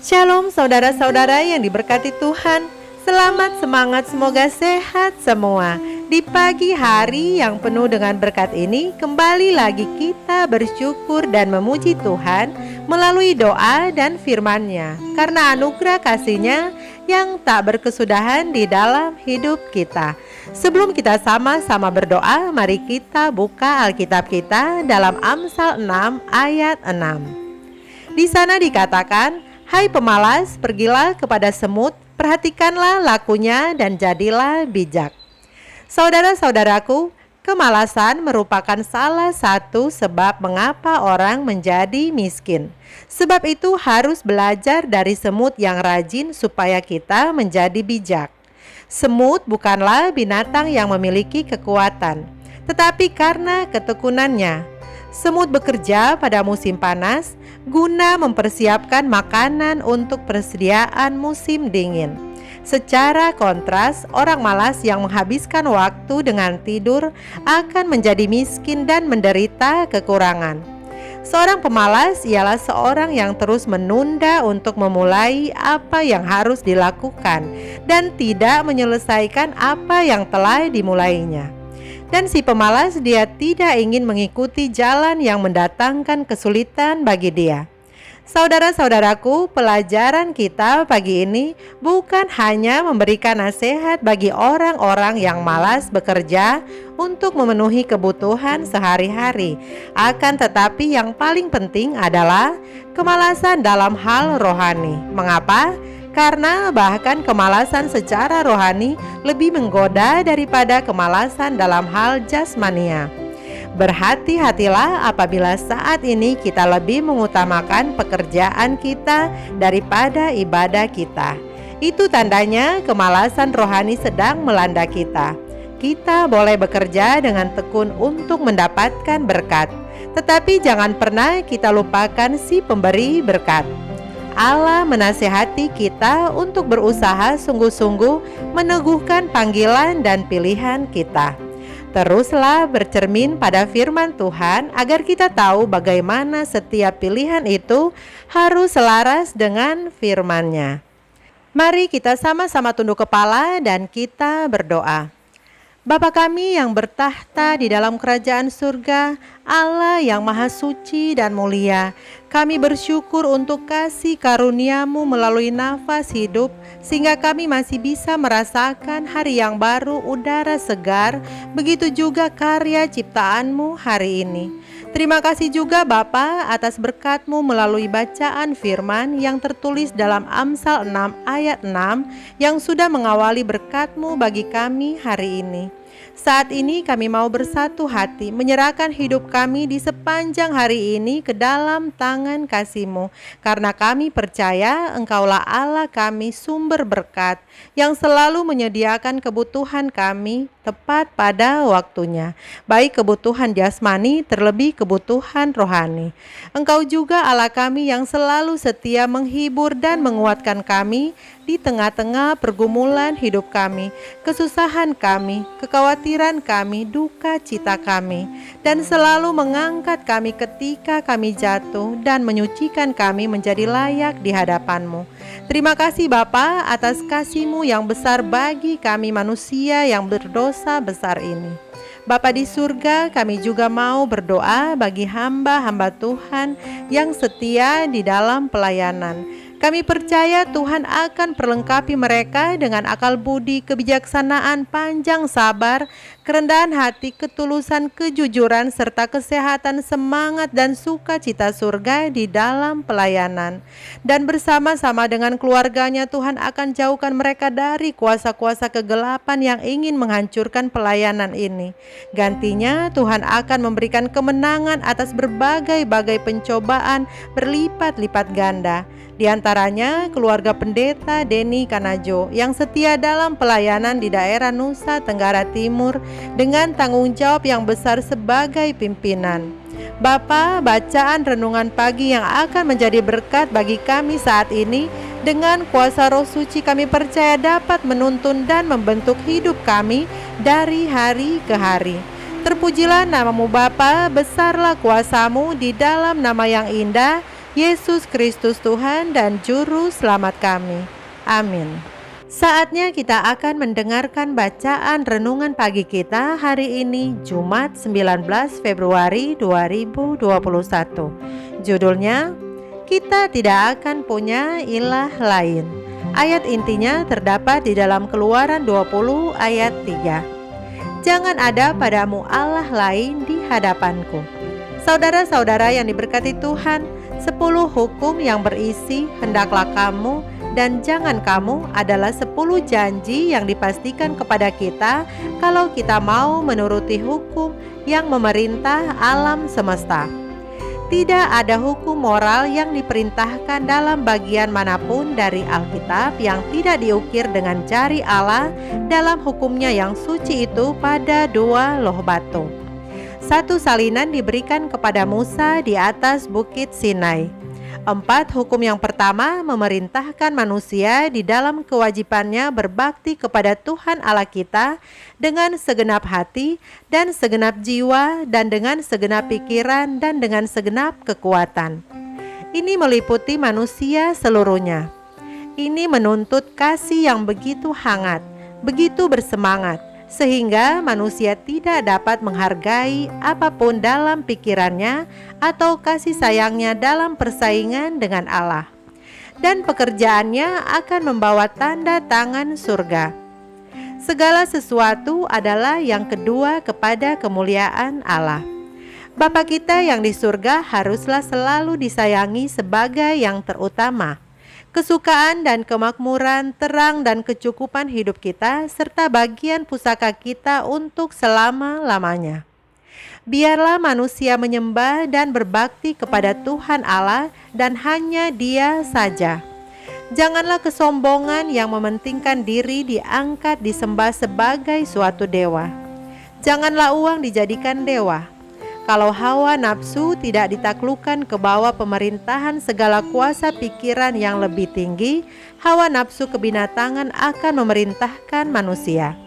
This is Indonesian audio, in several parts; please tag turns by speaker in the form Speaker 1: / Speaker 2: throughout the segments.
Speaker 1: Shalom saudara-saudara yang diberkati Tuhan. Selamat semangat, semoga sehat semua. Di pagi hari yang penuh dengan berkat ini, kembali lagi kita bersyukur dan memuji Tuhan melalui doa dan firman-Nya, karena anugerah kasih-Nya yang tak berkesudahan di dalam hidup kita. Sebelum kita sama-sama berdoa, mari kita buka Alkitab kita dalam Amsal 6 ayat 6. Di sana dikatakan, "Hai pemalas, pergilah kepada semut, perhatikanlah lakunya dan jadilah bijak." Saudara-saudaraku, kemalasan merupakan salah satu sebab mengapa orang menjadi miskin. Sebab itu harus belajar dari semut yang rajin supaya kita menjadi bijak. Semut bukanlah binatang yang memiliki kekuatan, tetapi karena ketekunannya. Semut bekerja pada musim panas guna mempersiapkan makanan untuk persediaan musim dingin. Secara kontras, orang malas yang menghabiskan waktu dengan tidur akan menjadi miskin dan menderita kekurangan. Seorang pemalas ialah seorang yang terus menunda untuk memulai apa yang harus dilakukan dan tidak menyelesaikan apa yang telah dimulainya. Dan si pemalas, dia tidak ingin mengikuti jalan yang mendatangkan kesulitan bagi dia. Saudara-saudaraku, pelajaran kita pagi ini bukan hanya memberikan nasihat bagi orang-orang yang malas bekerja untuk memenuhi kebutuhan sehari-hari. Akan tetapi yang paling penting adalah kemalasan dalam hal rohani. Mengapa? Karena bahkan kemalasan secara rohani lebih menggoda daripada kemalasan dalam hal jasmania. Berhati-hatilah apabila saat ini kita lebih mengutamakan pekerjaan kita daripada ibadah kita. Itu tandanya kemalasan rohani sedang melanda kita. Kita boleh bekerja dengan tekun untuk mendapatkan berkat, tetapi jangan pernah kita lupakan si pemberi berkat. Allah menasihati kita untuk berusaha sungguh-sungguh meneguhkan panggilan dan pilihan kita. Teruslah bercermin pada firman Tuhan agar kita tahu bagaimana setiap pilihan itu harus selaras dengan firman-Nya. Mari kita sama-sama tunduk kepala dan kita berdoa. Bapa kami yang bertahta di dalam kerajaan surga, Allah yang maha suci dan mulia, kami bersyukur untuk kasih karunia-Mu melalui nafas hidup, sehingga kami masih bisa merasakan hari yang baru, udara segar, begitu juga karya ciptaan-Mu hari ini. Terima kasih juga Bapa atas berkat-Mu melalui bacaan firman yang tertulis dalam Amsal 6 ayat 6 yang sudah mengawali berkat-Mu bagi kami hari ini. Saat ini kami mau bersatu hati menyerahkan hidup kami di sepanjang hari ini ke dalam tangan kasih-Mu, karena kami percaya Engkaulah Allah kami, sumber berkat yang selalu menyediakan kebutuhan kami tepat pada waktunya, baik kebutuhan jasmani terlebih kebutuhan rohani. Engkau juga Allah kami yang selalu setia menghibur dan menguatkan kami di tengah-tengah pergumulan hidup kami, kesusahan kami, kekhawatiran kami, duka cita kami, dan selalu mengangkat kami ketika kami jatuh dan menyucikan kami menjadi layak di hadapan-Mu. Terima kasih Bapa atas kasih-Mu yang besar bagi kami manusia yang berdosa besar ini. Bapa di surga, kami juga mau berdoa bagi hamba-hamba Tuhan yang setia di dalam pelayanan. Kami percaya Tuhan akan perlengkapi mereka dengan akal budi, kebijaksanaan, panjang sabar, kerendahan hati, ketulusan, kejujuran, serta kesehatan, semangat, dan sukacita surga di dalam pelayanan. Dan bersama-sama dengan keluarganya, Tuhan akan jauhkan mereka dari kuasa-kuasa kegelapan yang ingin menghancurkan pelayanan ini. Gantinya, Tuhan akan memberikan kemenangan atas berbagai-bagai pencobaan berlipat-lipat ganda. Di antaranya keluarga pendeta Denny Kanajo yang setia dalam pelayanan di daerah Nusa Tenggara Timur dengan tanggung jawab yang besar sebagai pimpinan. Bapa, bacaan renungan pagi yang akan menjadi berkat bagi kami saat ini, dengan kuasa Roh Suci kami percaya dapat menuntun dan membentuk hidup kami dari hari ke hari. Terpujilah nama-Mu Bapa, besarlah kuasa-Mu di dalam nama yang indah, Yesus Kristus Tuhan dan Juru Selamat kami. Amin. Saatnya kita akan mendengarkan bacaan renungan pagi kita hari ini, Jumat 19 Februari 2021. Judulnya, Kita Tidak Akan Punya Ilah Lain. Ayat intinya terdapat di dalam Keluaran 20 ayat 3. Jangan ada padamu Allah lain di hadapanku. Saudara-saudara yang diberkati Tuhan, 10 hukum yang berisi hendaklah kamu dan jangan kamu adalah 10 janji yang dipastikan kepada kita kalau kita mau menuruti hukum yang memerintah alam semesta. Tidak ada hukum moral yang diperintahkan dalam bagian manapun dari Alkitab yang tidak diukir dengan jari Allah dalam hukumnya yang suci itu pada 2 loh batu. Satu salinan diberikan kepada Musa di atas bukit Sinai. 4 hukum yang pertama memerintahkan manusia di dalam kewajibannya berbakti kepada Tuhan Allah kita dengan segenap hati dan segenap jiwa dan dengan segenap pikiran dan dengan segenap kekuatan. Ini meliputi manusia seluruhnya. Ini menuntut kasih yang begitu hangat, begitu bersemangat, sehingga manusia tidak dapat menghargai apapun dalam pikirannya atau kasih sayangnya dalam persaingan dengan Allah. Dan pekerjaannya akan membawa tanda tangan surga. Segala sesuatu adalah yang kedua kepada kemuliaan Allah. Bapa kita yang di surga haruslah selalu disayangi sebagai yang terutama. Kesukaan dan kemakmuran, terang dan kecukupan hidup kita, serta bagian pusaka kita untuk selama-lamanya. Biarlah manusia menyembah dan berbakti kepada Tuhan Allah dan hanya Dia saja. Janganlah kesombongan yang mementingkan diri diangkat disembah sebagai suatu dewa. Janganlah uang dijadikan dewa. Kalau hawa nafsu tidak ditaklukkan ke bawah pemerintahan segala kuasa pikiran yang lebih tinggi, hawa nafsu kebinatangan akan memerintahkan manusia.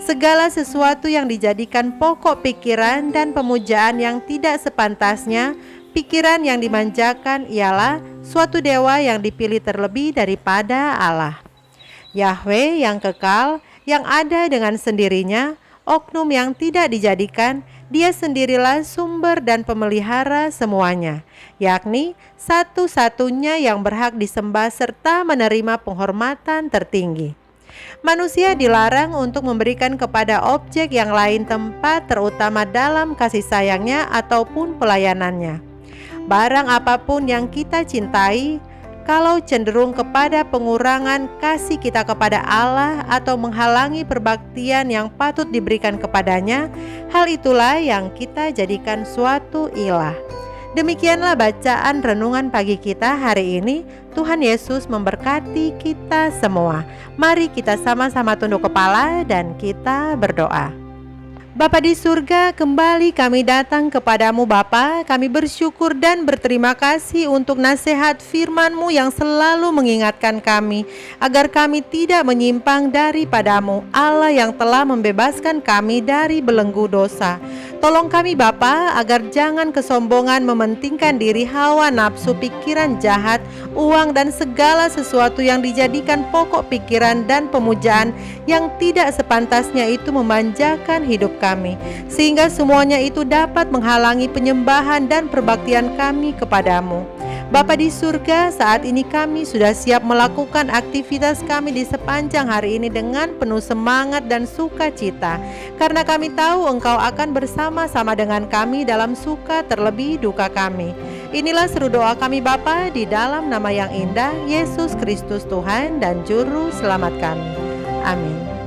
Speaker 1: Segala sesuatu yang dijadikan pokok pikiran dan pemujaan yang tidak sepantasnya, pikiran yang dimanjakan ialah suatu dewa yang dipilih terlebih daripada Allah. Yahweh yang kekal, yang ada dengan sendirinya, oknum yang tidak dijadikan, Dia sendirilah sumber dan pemelihara semuanya, yakni satu-satunya yang berhak disembah serta menerima penghormatan tertinggi. Manusia dilarang untuk memberikan kepada objek yang lain tempat terutama dalam kasih sayangnya ataupun pelayanannya. Barang apapun yang kita cintai, kalau cenderung kepada pengurangan kasih kita kepada Allah atau menghalangi perbaktian yang patut diberikan kepadanya, hal itulah yang kita jadikan suatu ilah. Demikianlah bacaan renungan pagi kita hari ini. Tuhan Yesus memberkati kita semua. Mari kita sama-sama tunduk kepala dan kita berdoa. Bapa di surga, kembali kami datang kepadamu Bapa. Kami bersyukur dan berterima kasih untuk nasihat firman-Mu yang selalu mengingatkan kami agar kami tidak menyimpang daripadamu, Allah yang telah membebaskan kami dari belenggu dosa. Tolong kami Bapa agar jangan kesombongan mementingkan diri, hawa nafsu, pikiran jahat, uang dan segala sesuatu yang dijadikan pokok pikiran dan pemujaan yang tidak sepantasnya itu memanjakan hidup kami, sehingga semuanya itu dapat menghalangi penyembahan dan perbaktian kami kepadamu. Bapa di surga, saat ini kami sudah siap melakukan aktivitas kami di sepanjang hari ini dengan penuh semangat dan sukacita, karena kami tahu Engkau akan bersama-sama dengan kami dalam suka terlebih duka kami. Inilah seru doa kami Bapa, di dalam nama yang indah, Yesus Kristus Tuhan dan Juru Selamat kami. Amin.